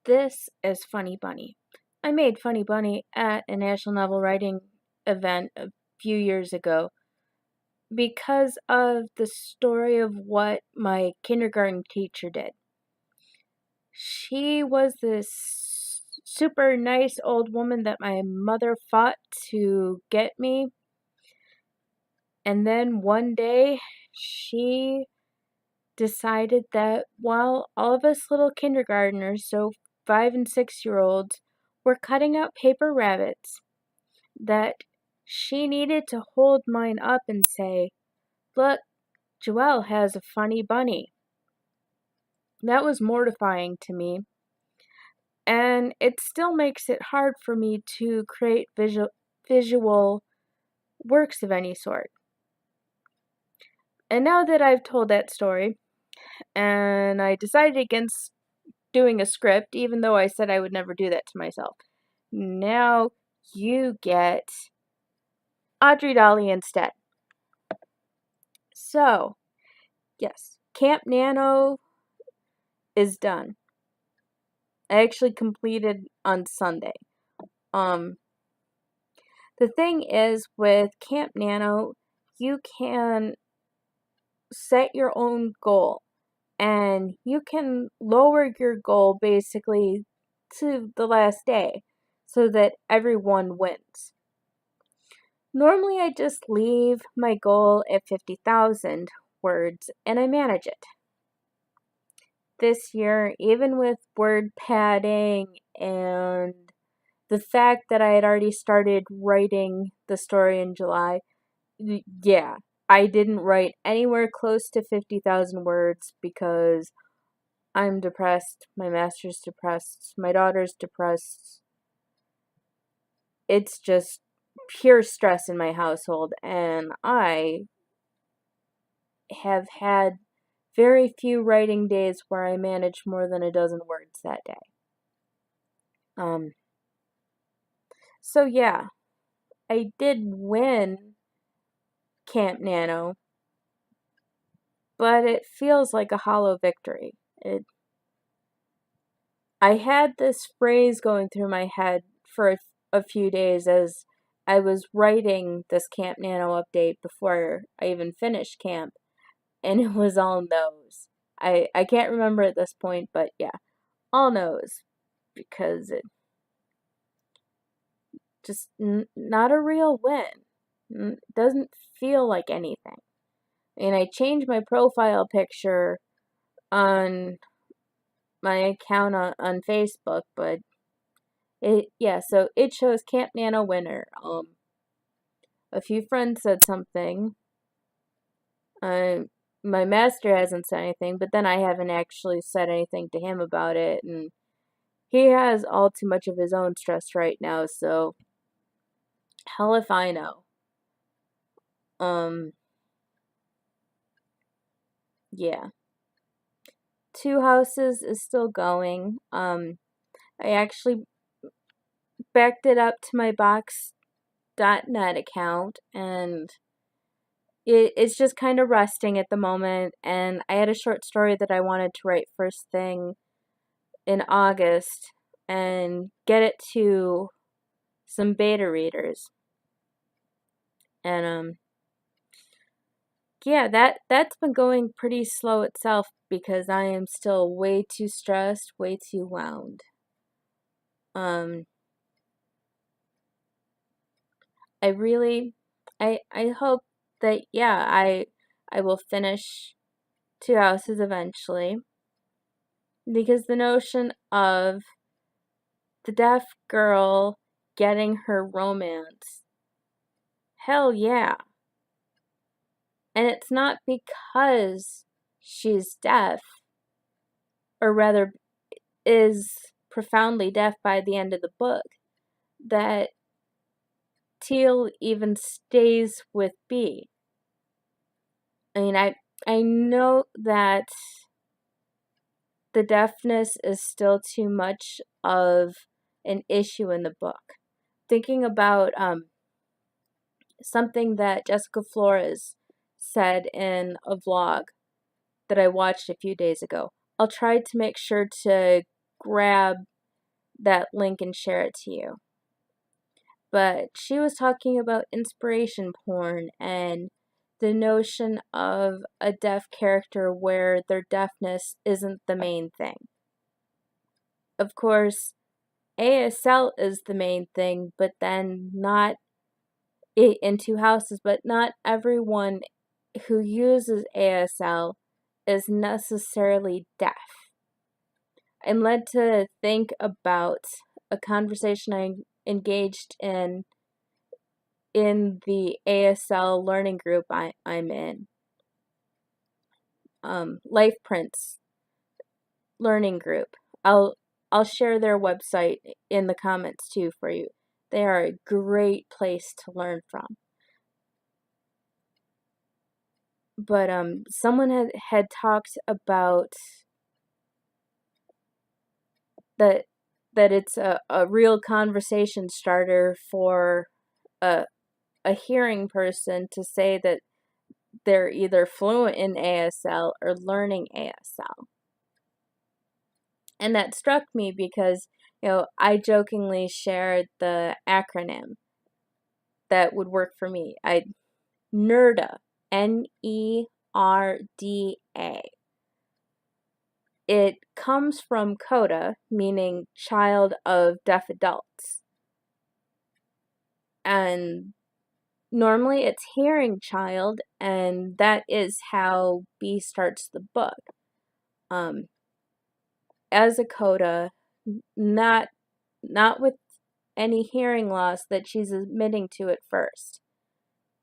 This is Funny Bunny. I made Funny Bunny at a National Novel Writing event a few years ago because of the story of what my kindergarten teacher did. She was this super nice old woman that my mother fought to get me. And then one day she decided that while all of us little kindergartners, so 5 and 6-year-olds, were cutting out paper rabbits, that she needed to hold mine up and say, "Look, Joelle has a funny bunny." That was mortifying to me, and it still makes it hard for me to create visual works of any sort. And now that I've told that story, and I decided against doing a script, even though I said I would never do that to myself, now you get Audrey Dolly instead. So, yes, Camp Nano is done. I actually completed on Sunday. The thing is, with Camp Nano, you can set your own goal, and you can lower your goal basically to the last day so that everyone wins. Normally, I just leave my goal at 50,000 words and I manage it. This year, even with word padding and the fact that I had already started writing the story in July, yeah, I didn't write anywhere close to 50,000 words because I'm depressed, my master's depressed, my daughter's depressed. It's just pure stress in my household, and I have had very few writing days where I managed more than a dozen words that day. So yeah, I did win Camp Nano, but it feels like a hollow victory. I had this phrase going through my head for a few days as I was writing this Camp Nano update before I even finished camp, and it was all no's. I can't remember at this point, but yeah, all no's, because it just not a real win. Doesn't feel like anything. And I changed my profile picture on my account on Facebook, but so it shows Camp Nano winner. A few friends said something. My master hasn't said anything, but then I haven't actually said anything to him about it, and he has all too much of his own stress right now, so hell if I know. Yeah. Two Houses is still going. I actually backed it up to my box.net account, and it's just kind of resting at the moment, and I had a short story that I wanted to write first thing in August and get it to some beta readers. And yeah, that's been going pretty slow itself because I am still way too stressed, way too wound. I really I hope that I will finish Two Houses eventually, because the notion of the deaf girl getting her romance, hell yeah. And it's not because she's deaf, or rather is profoundly deaf by the end of the book, that Teal even stays with B. I mean, I know that the deafness is still too much of an issue in the book. Thinking about something that Jessica Flores said in a vlog that I watched a few days ago. I'll try to make sure to grab that link and share it to you. But she was talking about inspiration porn and the notion of a deaf character where their deafness isn't the main thing. Of course, ASL is the main thing, but then not it in two houses, but not everyone who uses ASL is necessarily deaf. I'm led to think about a conversation I engaged in the ASL learning group I'm in. Life Prince learning group. I'll share their website in the comments too for you. They are a great place to learn from. But someone had talked about that it's a real conversation starter for a hearing person to say that they're either fluent in ASL or learning ASL. And that struck me because, I jokingly shared the acronym that would work for me. NERDA, NERDA. It comes from CODA, meaning child of deaf adults. And normally it's hearing child, and that is how B starts the book. As a CODA, not with any hearing loss that she's admitting to at first,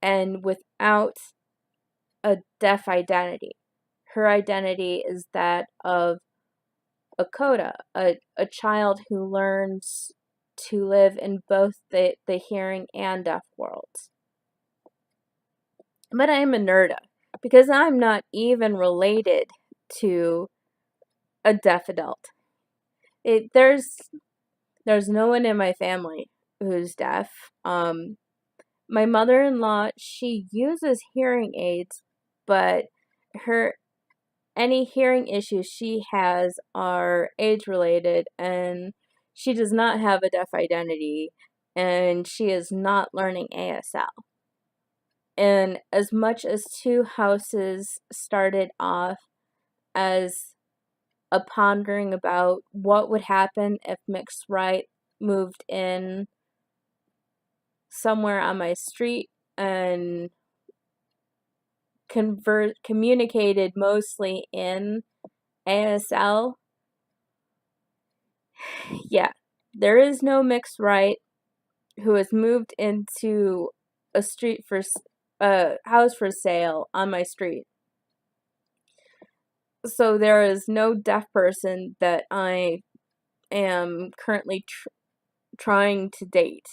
and without a deaf identity. Her identity is that of a CODA, a child who learns to live in both the hearing and deaf worlds. But I am a NERDA because I'm not even related to a deaf adult. There's no one in my family who's deaf. My mother-in-law, she uses hearing aids, but any hearing issues she has are age-related, and she does not have a deaf identity, and she is not learning ASL. And as much as two houses started off as a pondering about what would happen if Mixed Right moved in somewhere on my street and communicated mostly in ASL. Yeah, there is no Mixed Right who has moved into a house for sale on my street. So there is no deaf person that I am currently trying to date.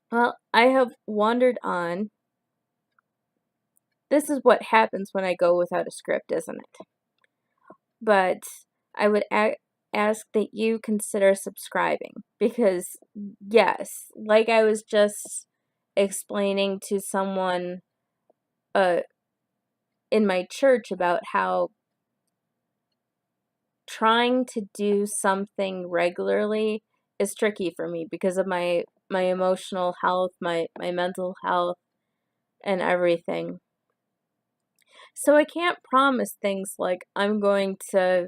Well, I have wandered on. This is what happens when I go without a script, isn't it? But I would ask that you consider subscribing because, yes, like I was just explaining to someone in my church about how trying to do something regularly is tricky for me because of my emotional health, my mental health, and everything. So I can't promise things like I'm going to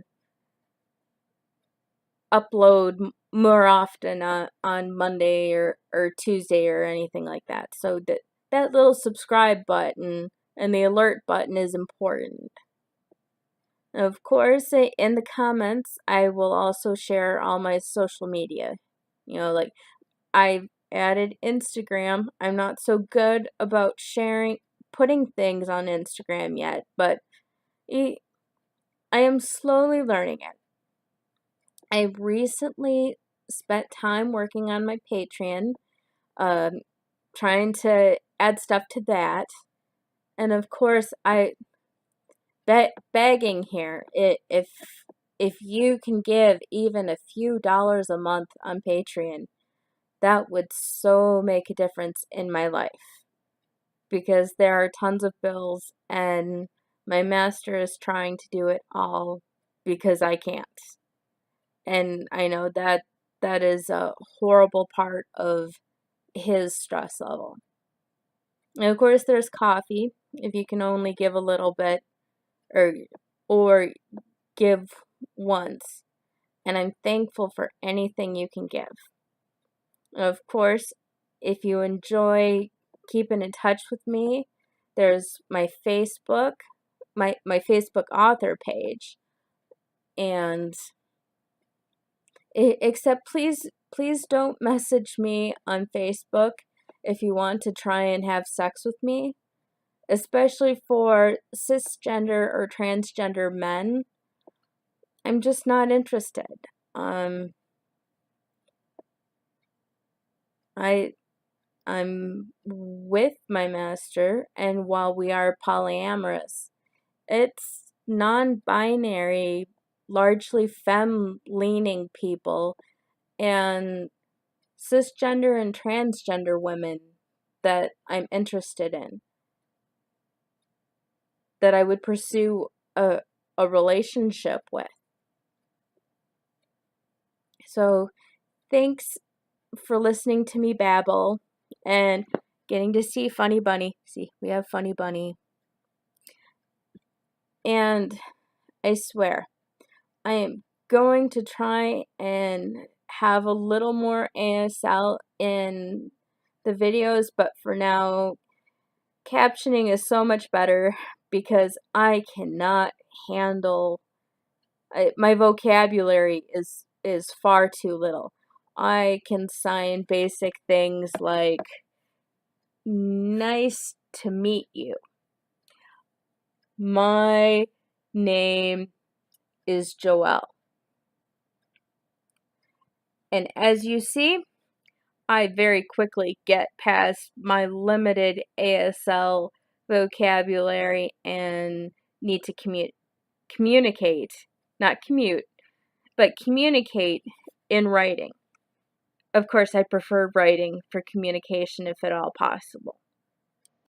upload more often on Monday or Tuesday or anything like that. So that little subscribe button and the alert button is important. Of course, in the comments, I will also share all my social media. Like I've added Instagram. I'm not so good about putting things on Instagram yet, but I am slowly learning it. I recently spent time working on my Patreon, trying to add stuff to that. And of course, begging here, if you can give even a few dollars a month on Patreon, that would so make a difference in my life. Because there are tons of bills, and my master is trying to do it all because I can't. And I know that that is a horrible part of his stress level. And of course, there's coffee, if you can only give a little bit or or give once. And I'm thankful for anything you can give. Of course, if you enjoy keeping in touch with me, there's my Facebook, my Facebook author page. And except please don't message me on Facebook if you want to try and have sex with me, especially for cisgender or transgender men. I'm just not interested. Um I I'm with my master, and while we are polyamorous, it's non-binary, largely femme-leaning people and cisgender and transgender women that I'm interested in, that I would pursue a relationship with. So, thanks for listening to me babble and getting to see Funny Bunny. See, we have Funny Bunny. And I swear, I am going to try and have a little more ASL in the videos, but for now, captioning is so much better because I cannot handle my vocabulary is far too little. I can sign basic things like nice to meet you. My name is Joelle. And as you see, I very quickly get past my limited ASL vocabulary and need to communicate, not commute, but communicate in writing. Of course, I prefer writing for communication if at all possible.